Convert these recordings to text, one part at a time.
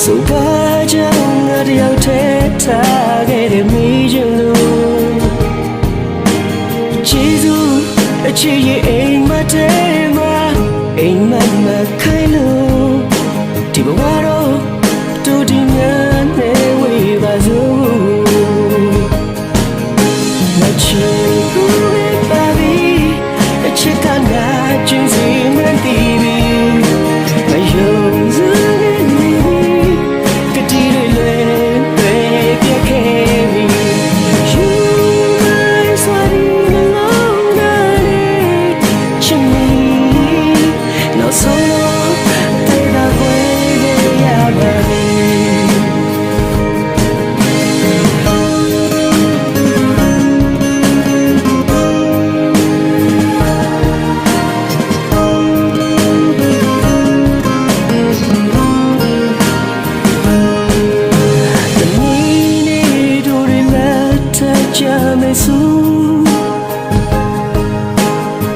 So baja ngari au te ta ge de mi jung lu Jesus a chi ye ain ma te ma ain ma ma khai lu di ba ro tu di nya ne we ba zo na chi ku ba bi a chi ka na jin si man ti bi ma yong zu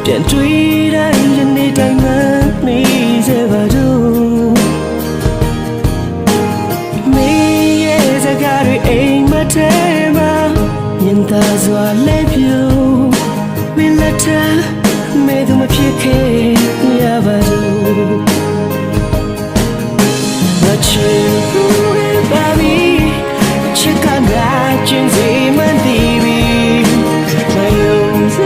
ပြန်တွေ့တိုင်းယနေ့တိုင်းမှနေစေပါတော့မင်းရဲ့စကားတွေအိမ်မထဲမှာမြင်သာစွာလဲပြုံးမင်းလက်ထမဲသူမဖြစ်ခဲ့ရပါတော့ငါချစ်ဘူးရဲ့ပါမီချစ်ကနာကျင်းစီမန်တီဗီမယုံစ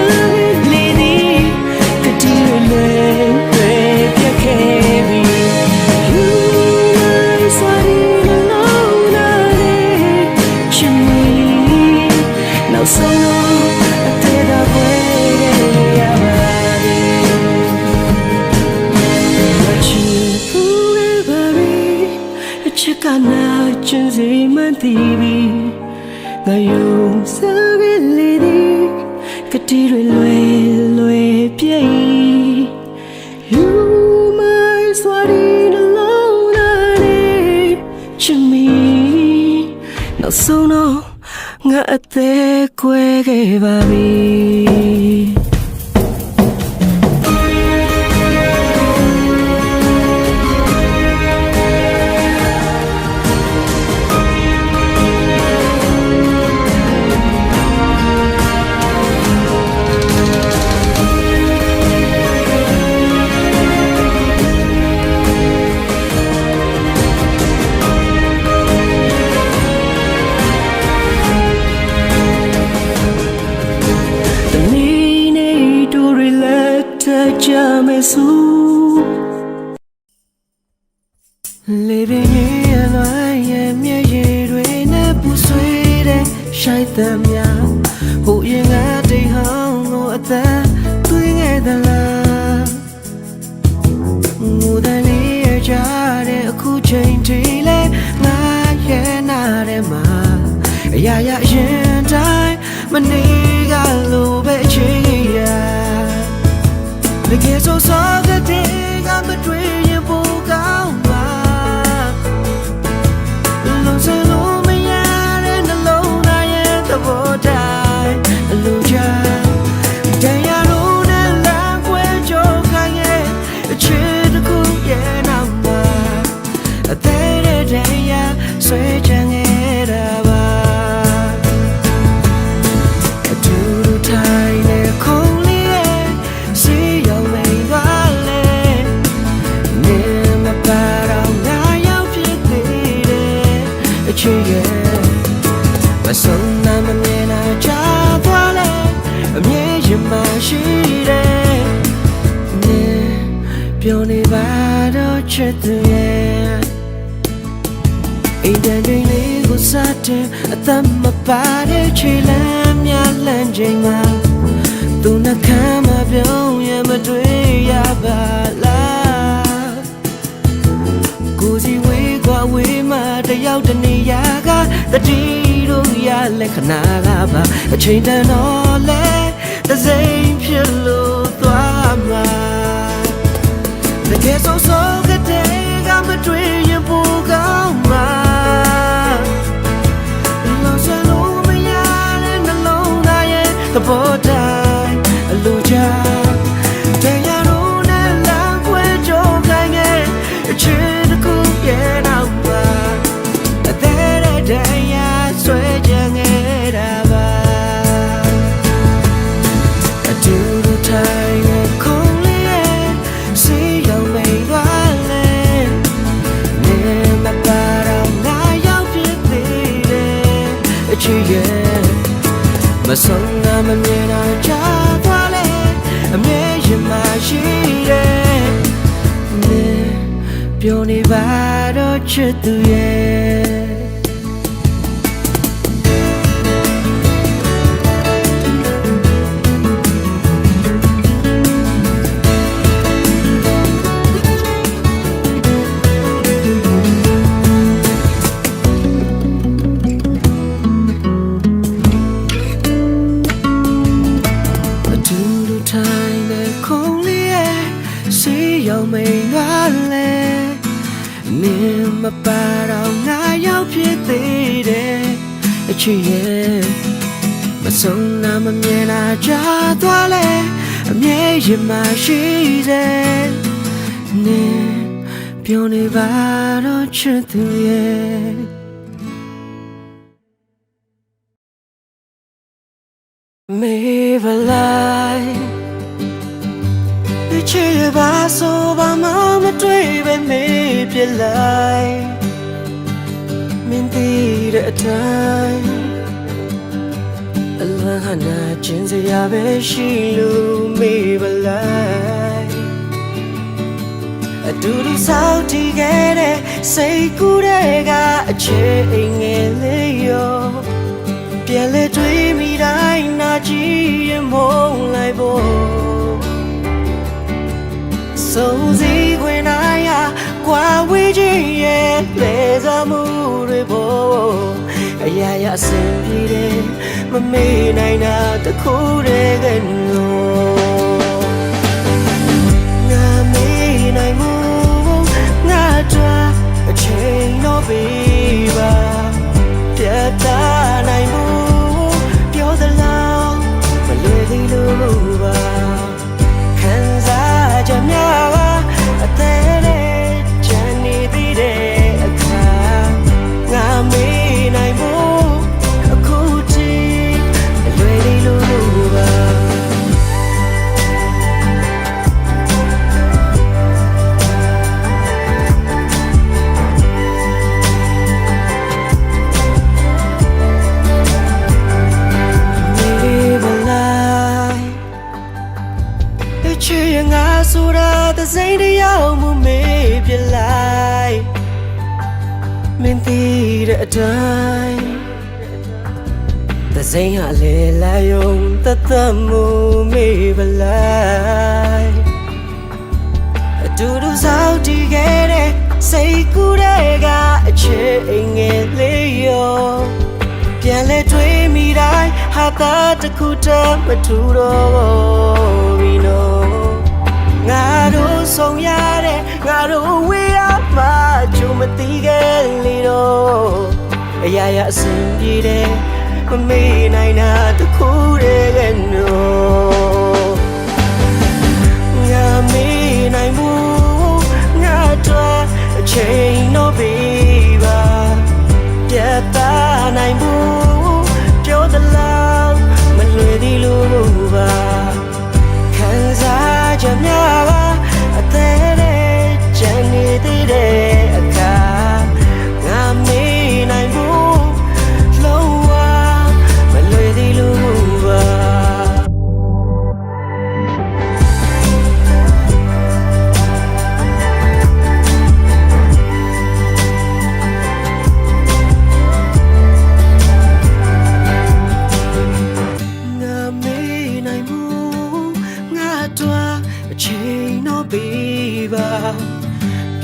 ကျင်းစီမန်တီဗီငါယုံစားကလေးဒီကတိတွေလွယ်ပြည့် You my sweating alone to me နောက်ဆုံးတော့ငါအသက်ကွဲခဲ့ပါပြီLiving in a lie, me year na puswede, shaitam ya. Who yung ate hang o ata, tuwing edala. Mudali jare aku chintile, nga ye na re ma. Ya yen dai, maniga lo be chiya. The kids so the day I'm a dream you book out. Tâm ba để chỉ làm nhà lên trình mà tu na khám mà biểu ya màတွေ့ya ba la တယောက်တနေရာကတတိတို့ရလက်ခဏကပါအချိန်တန်တော့လဲတစိမ့်ဖြစ်လို့သွားမှာတကယ်ဆိုကတဲ့ကမတွေ့ရင်ပူကောင်းမှာလောစလို့မရတဲ့နှလုံးသားရဲ့သဘောတိုင်းအလိုချတရားတို့နဲ့လမ်းခွဲကြုံနိုင်ရဲ့အချစ်တစ်ခုရဲ့နောက်မှာအသေးတဲ့တရားဆွဲကြငယ်တာပါအတူတူထိုင်ရဲ့ခုံးလေးရဲ့စီရောက်မိန်သွားလဲနေမပါတော့ငါရောက်ဖြစ်သေးတယ်အချစ်ရဲ့မဆုံးငါမမြင်တော့ကြာသွားလဲအမြဲရင်မရှိတယ်နေပြောနေပါတော့ချစ်သူရဲ့ရောက်မိန်သွားလဲနေမပါတော့ငါရောက်ဖြစ်သေးတယ်အချစ်ရဲ့မဆုံးနာမမြင်တာကြာသွားလဲအမြဲရင်မရှိတယ်နေပြောနေပါတော့ချစ်သူရဲ့မေဘလိုက်ချစ်ပါဆိုပါမမတွေ့ပဲမေးပြလိုက်မင်းသိတဲ့အတိုင်းအလန်းဟနာချင်းစရာပဲရှိလို့မေးပါလိုက်အတူတူစောင့်တည်ခဲ့တဲ့စိတ်ကူးတဲ့ကအချစ်အိမ်ငယ်လေးရောပြန်လဲတွေ့မိတိုင်းနာကြည့်ရင်မုန်းလိုက်ဖို့ဆုံးစီခွင်နိုင်ရာကွာဝေးခြင်းရဲ့လေစားမှုတွေပေါ်အရာရာအဆင်ပြေတယ်မမေ့နိုင်တာတခုတည်းကလို့ငါမေ့နိုင်မှုငါတို့အချိန်တော့ပေးပါပြတ်သားနိုင်မှုပြောသလားမလွယ်သေးလို့ပါခံစားကြများအသေးလေးချမ်းနေသေးတဲ့အခါငါမေးနိုင်ဖို့အခုထိအလွယ်လေးလို့ပါချစ်ရင်ငါဆိုတာသစိမ့်တရားမှုမေးပြလိုက်မင်းသိတဲ့အတိုင်းသစိမ့်ဟာလေလာယုံတသက်မှုမေးပြလိုက်အတူတူစောင့်တည်ခဲ့တဲ့စိတ်ကူးတဲ့ကအချစ်အိမ်ငယ်လေးရောပြန်လဲတွေ့မိတိုင်းဟာတာတခုတည်းမထူတော့ဘူးနော်ငါတို့ဆုံးရတဲ့ငါတို့ဝေးရမှာကြုံမသိခဲ့လေတော့အရာရာအဆင်ပြေတယ်မမေ့နိုင်တာတခုတည်းကနော်ငါမေ့နိုင်မှုငါတို့အချိန်တော့ပေးပါပြတ်သားနိုင်မှုပြောသလားမလွယ်သေးလို့ပါခံစားကြများအသေးလေးချမ်းနေသေးတဲ့အခါငါမေးနိုင်ဖို့လုံးဝမလွယ်သေးလို့ပါ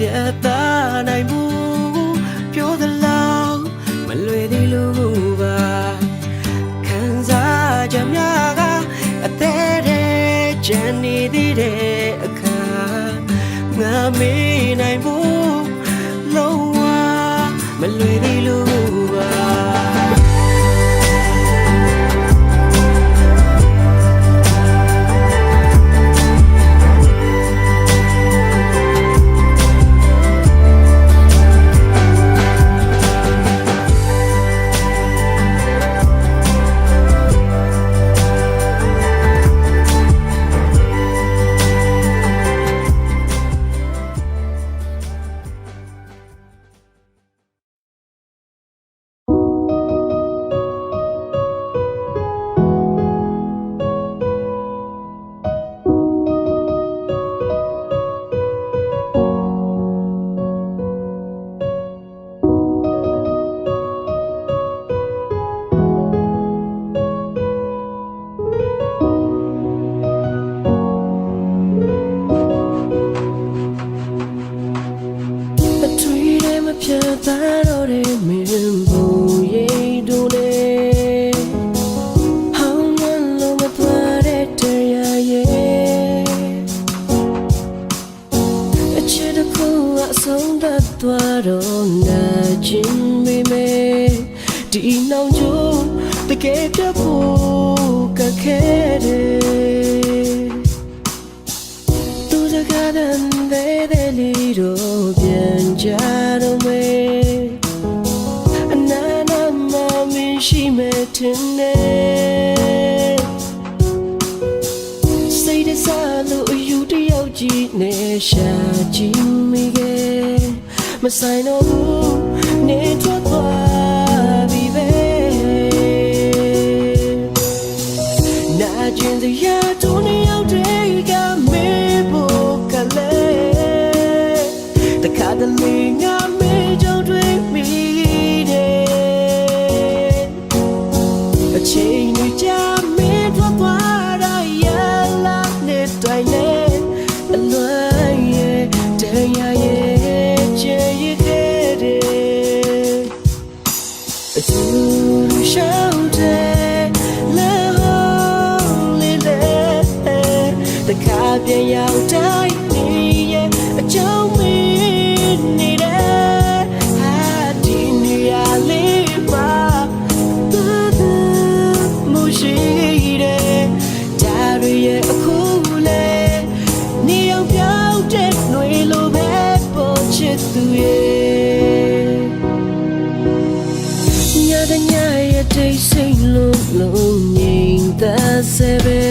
ပြတ်သားနိုင်မှုပြောသလား နေသေးတဲ့အခါငါမေးနိုင်ဖို့လုံးဝမလွယ်သေးလို့ပါဖြတ်သားတော့တဲ့မင်းဘူးရိတ်တို့နဲ့ဟောင်းနှလုံးမသွားတဲ့တရားရဲ့အချစ်တစ်ခုအဆုံးသတ်သွားတော့နာကျင်မိမယ်ဒီနှောင်ကြိုးတကယ်ပြဖို့ကခဲ့တယ်သူစကားတန်တဲ့လီတော့ပြန်ကြတော့မယ်အနာနာမမင်းရှိမဲ့တင်နေစိတ်တစားလို့အယူတယောက်ကြီးနဲ့ရှာကြည့်မိခဲ့မဆိုင်တော့ဘူးနေထွက်သွားပြီပဲနာကျင်စရာတို့နှစ်ယောက်တည်းကမေးဖို့ကလေးတခါတလေငါမေးကြုံတွေ့မိတယ်အချိန်တွေကြာမင်းထွက်သွားတာရလာတဲ့တိုင်နဲ့အလွန်ရဲ့တရားရဲ့ချေရခဲ့တယ်အတူတူရှောင်းတယ်လဲဟောလေးလဲတခါပြန်ရောက်တိုင်းနေရဲ့အကြောင်းမင်းနေတယ်ဟာဒီနေရာလေးပါသူမရှိတယ်ဒါရရဲ့အခုလေနေအောင်ပြောင်းတဲ့ຫນွေလိုပဲပေါ်ချစ်သူရဲ့ညတဲ့ညရဲ့တိတ်ဆိတ်လုံးငြိမ်သက်စေပဲ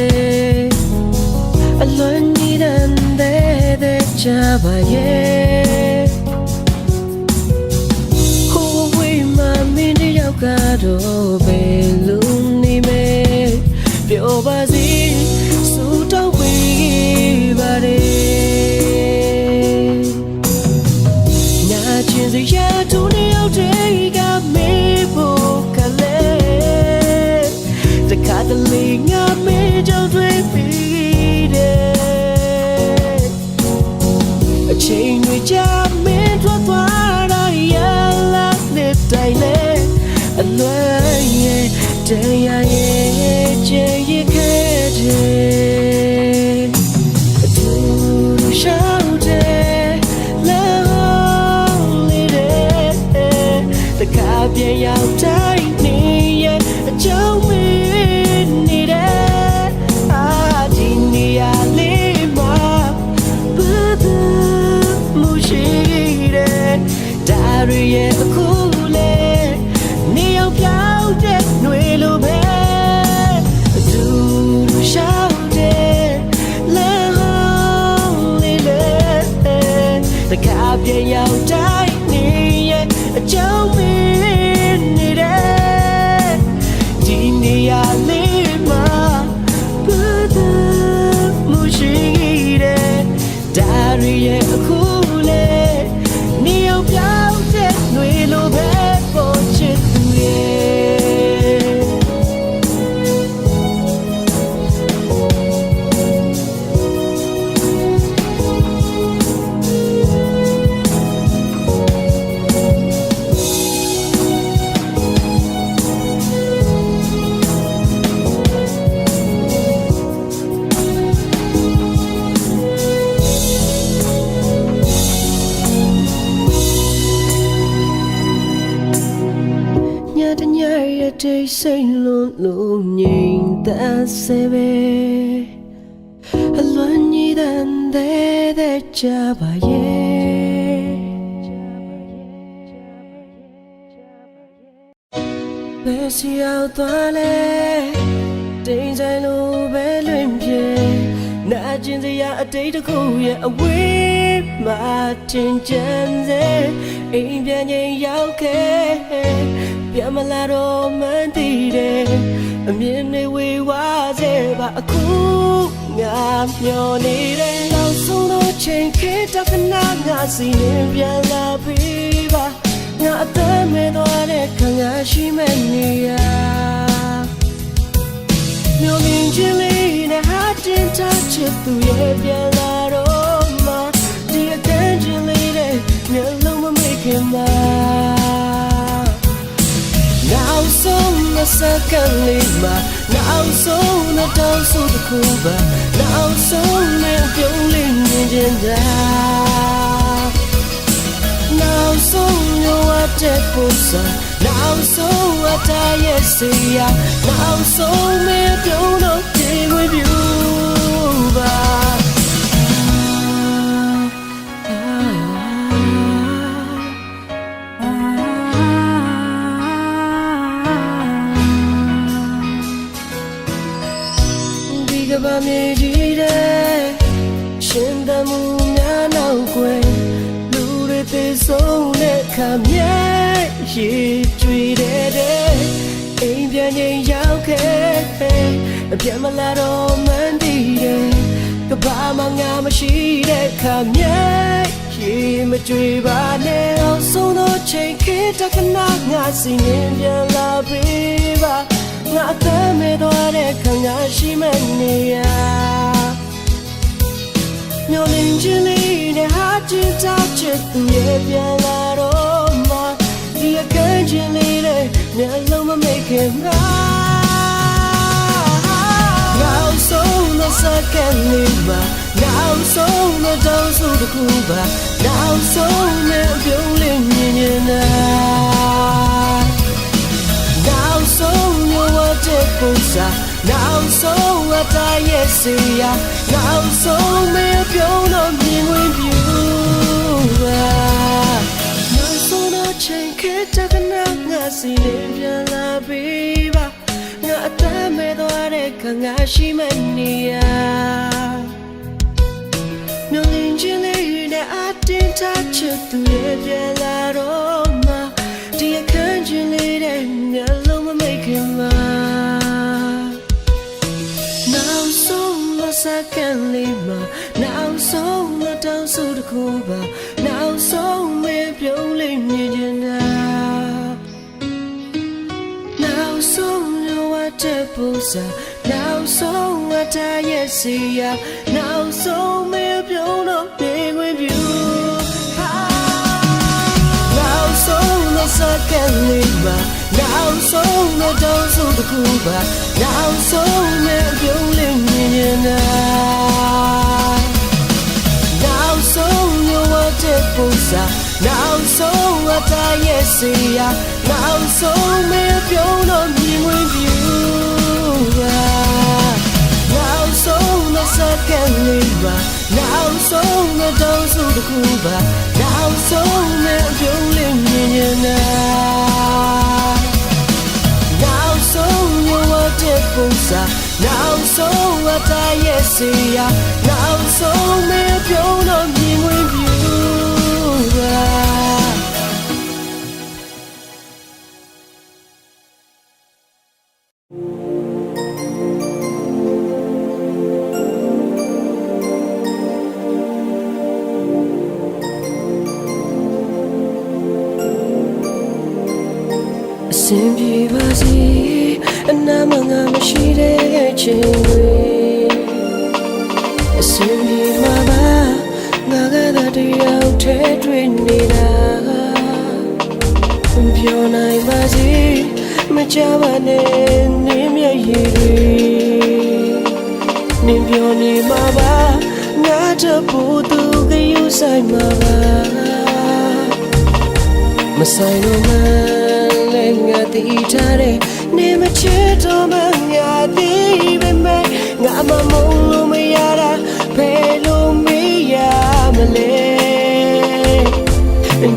အလွန်နေတဲ့ချပါရဲ့ဟိုဝေးမှမင်းတယောက်ကတော့ဘယ်လိုနေမဲပြောပါစီစူတော့ဝေးပါတယ်နာကျင်စရာတို့နှစ်ယောက်တည်းကမေးဖို့ကလေးတခါတလေငါမေးကြုံတွေ့ပြီးတယ်အချိန်တွေကြာမင်းထွက်သွားတာရလာတဲ့တိုင်လေအလွန်ရဲ့တရားရဲ့ချေရခဲ့တယ်အတူတူရှောင်းတယ်လဲဟောလေးတဲ့တခါပြန်ရောက်တိုင်းနေရဲ့အကြောင်းမင်းနေတယ်အာဒီနေရာလေးမှာရှိတယ်ဒါရရဲ့အခုလေနေအောင်ပြောင်းတဲ့ຫນွေလိုပဲအတူတူရှောင်းတယ်လဲဟောင်းလေးလေတခါပြန်ရောက်တိုင်းနေရဲ့အကြောင်းမင်းနေတယ်ဒီနေရာလေးမှာဘယ်သူမရှိတယ်ဒါရရဲ့အခုနေအောင်ပြောင်းတဲ့ຫນွေလိုပဲပေါ်ချစ်သူရဲ့ စိတ်လုံးလုံးငြိမ်သက်စေပဲအလွန်ကြီးတဲ့ကြပါရဲ့ဘယ်စီရောက်သွားလဲတိမ်ဆိုင်လိုပဲလွင်ပြေနာကျင်စရာအတိတ်တစ်ခုရဲ့အဝေးမှာတင်ကြံစေအိမ်ပြန်ချိန်ရောက်ခဲ့ပြန်မလာတော့မှန်းသိတယ်အမြင်တွေဝေဝါးစေပါအခုငါမျောနေတယ်နောက်ဆုံးတော့ချိန်ခေတ္တကနာငါစီရင်ပြန်လာပြီပါငါအသက်မဲ့သွားတဲ့ခံငါရှိမဲ့နေရမျောလင်းခြင်းလေးနဲ့ဟာတင်ထားချစ်သူရဲ့ပြန်လာတော့မှဒီအကန့်ခြင်းလေးနဲ့မျက်လုံးမမိခင်မှာနောက်ဆုံးthe second leadမှာနောက်ဆုံးthe down so the cool ပါနောက်ဆုံးနဲ့ပြုံးလေးမြင်ချင်တာနောက်ဆုံးရောအတဲ့ပုံစံနောက်ဆုံးအတားရဲ့စီရနောက်ဆုံးနဲ့ပြုံးတော့ပြေဝေးပြူပါကဘာမြေကြီးတဲ့ရှင်သမှုများနောက်ွယ်လူတွေပြေဆုံးတဲ့ခါမြဲရည်ကြွေတဲ့အိမ်ပြန်ချိန်ရောက်ခဲ့အပြတ်မလာတော့မှန်းသိတယ်ကဘာမှငါမရှိတဲ့ခါမြဲရည်မကြွေပါနဲ့အောင်ဆုံးတော့ချိန်ခေတ္တကနာငါစီရင်ပြန်လာပြီပါငါအသက်မဲ့သွားတဲ့ခံငါရှိမဲ့နေရမျောလင်းခြင်းလေးနဲ့ဟာကျင်ထားချစ်သူရဲ့ပြန်လာတော့မှဒီအကန့်ခြင်းလေးနဲ့မျက်လုံးမမိခင်မှာနောက်ဆုံးတော့စကန်လေးမှာနောက်ဆုံးတော့တောင်းဆိုတခုပါနောက်ဆုံးနဲ့ပြုံးလေးမြင်နေတာနောက်ဆုံးရောတဲ့ပုံစံနောက်ဆုံးအတားရဲ့စီရနောက်ဆုံးမပြုံးတော့မြင်ဝင်ပြူပါနောက်ဆုံးတော့ချိန်ခေတ္တကနာငါစီရင်ပြန်လာပြီပါငါအသက်မဲ့သွားတဲ့ခံငါရှိမဲ့နေရမျောလင်းခြင်းလေးနဲ့အတင်းထားချစ်သူရဲ့ပြန်လာတော့မှဒီအခန်းချင်းလေးတဲ့မျက်လုံးမမိခင်မှာနောက်ဆုံးမစကန်လေးမှာနောက်ဆုံးမတောင်းဆိုတခုပါနောက်ဆုံးမပြုံးလေးမြင်ချင်တာနောက်ဆုံးရောအတဲ့ပုံစံနောက်ဆုံးအတားရဲ့စီရနောက်ဆုံးမပြုံးတော့ပြေခွင့်ပြုနောက်ဆုံးမစကန်လေးမှာနောက်ဆုံးမတောင်းဆိုတခုပါနောက်ဆုံးမပြုံးလေးမြင်နေတာနောက်ဆုံးရောအတဲ့ပုံစံနောက်ဆုံးအတားရဲ့စီရနောက်ဆုံးမပြုံးတော့မြင်ဝင်ပြူပါနောက်ဆုံးမစကန်လေးပါနောက်ဆုံးမတောင်းဆိုတခုပါနောက်ဆုံးမပြုံးလေးမြင်နေတာနောက်ဆုံးရောအတဲ့ပုံစံနောက်ဆုံးအတားရဲ့စီရနောက်ဆုံးမပြုံးတော့မြင်ဝင်ပြူပါအစဉ်ပြေပါစေအနာမငါမရှိတဲ့ချိန်တွေအစဉ်ပြေမှာပါငါကသာတယောက်ထဲတွေ့နေတာပြောနိုင်ပါစေမကြပါနဲ့နင်းမျက်ရည်တွေနင်းပြောနေမှာပါငါတပူသူကယူဆိုင်မှာပါမဆိုင်လို့မလဲ ငါတည်ထားတယ်နေမချစ်တော့မှငါတည်ပဲမဲ့ငါမမုန်းလို့မရတာဘယ်လိုမေးရမလဲ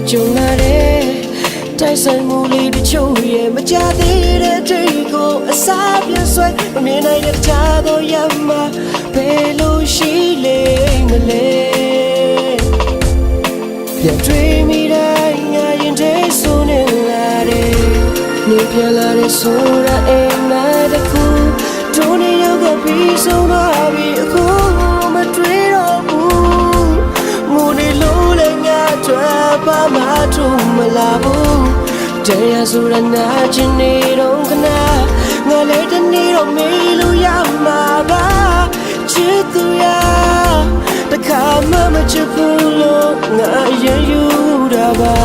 ကြုံလာတဲ့တိုက်ဆိုင်မှုလေးတချို့ရဲ့မကြသေးတဲ့တွေ့ကိုအစားပြန်ဆွဲမမြင်နိုင်တဲ့ချားတော့ရမှာဘယ်လိုရှိလေမလဲပြန်တွေ့မိတိုင်းငါရင်ထဲဆိုနေလာတယ်နေပြန်လာတဲ့ဆိုတာအိမ်မှာတခုတို့နေရောက်ကပြီးဆုံးသွားပြီအခုမတွေ့တော့ဘူးငိုနေလို့လည်းငါထွက်ပါမှထုံမလာဘူးတရားဆိုတာနာကျင်နေတော့ခဏငါလည်းတနေ့တော့မေးလို့ရမှာပါချစ်သူရတခါမှမချစ်ဘူးလို့ငါရင်ယူတာပါ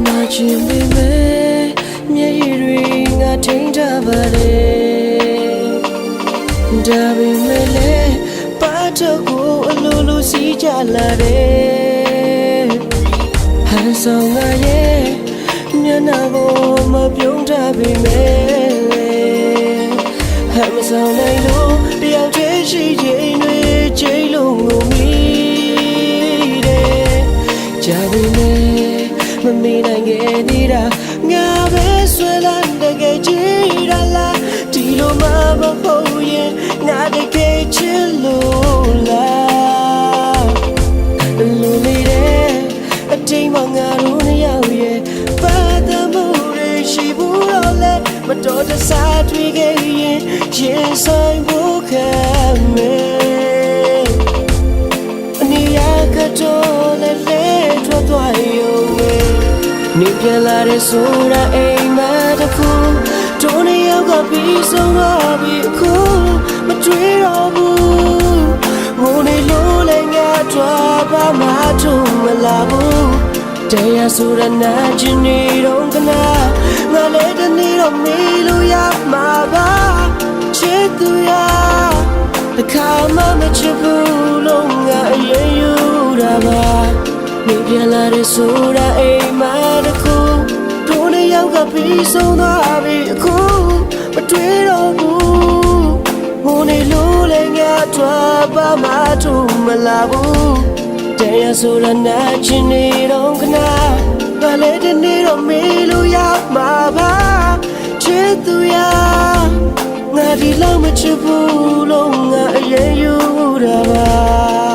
နာကျင်ပေမဲ့မျက်ရည်တွေငါထိန်းထားပါတယ်ဒါပေမဲ့လည်းပါတော့ကိုအလိုလိုစီးကြလာတယ်ဟန်ဆောင်ငါရဲ့မျက်နှာကိုမပြုံးထားပေမဲ့ဟန်မဆောင်နိုင်လို့တယောက်တည်းရှိချိန်တွေချိန်လုံးကိုမိတယ်ကြာပြီနဲ့မမေ့နိုင်ခဲ့သေးတာငါပဲဆွဲလန်းတကယ်ကြည့်ရလားဒီလိုမှမဟုတ်ရင်ငါတကယ်ချစ်လို့လားလူလေးတဲ့အတိမ်မငါတို့နှစ်ယောက်ရဲ့ဘာသာမှုတွေရှိဘူးတော့လဲမတော်တဆတွေ့ခဲ့ရင်ရင်ဆိုင်ဖို့ခံမယ်အနည်းကတော့လဲလဲထွက်သွားရုံပဲနေပြန်လာတဲ့ဆိုတာအိမ်မှာတခုတို့နေရောက်ကပြီးဆုံးသွားပြီအခုမတွေ့တော့ဘူးငိုနေလို့လည်းငါထွက်ပါမှထုံမလာဘူးတရားဆိုတာနာကျင်နေတော့ခဏငါလည်းတနေ့တော့မေးလို့ရမှာပါချစ်သူရတခါမှမချစ်ဘူးလို့ငါအရင်ယူတာပါနေပြန်လာတဲ့ဆိုတာအိမ်မှာတခုတို့နှစ်ယောက်ကပြီးဆုံးသွားပြီအခုမတွေ့တော့ဘူးငိုနေလို့လည်းငါထွက်ပါမှထုံမလာဘူးတရားဆိုတာနာကျင်နေတော့ခဏငါလည်းတနေ့တော့မေးလို့ရမှာပါချစ်သူရငါဒီလောက်မချစ်ဘူးလို့ငါအရင်ယူတာပါ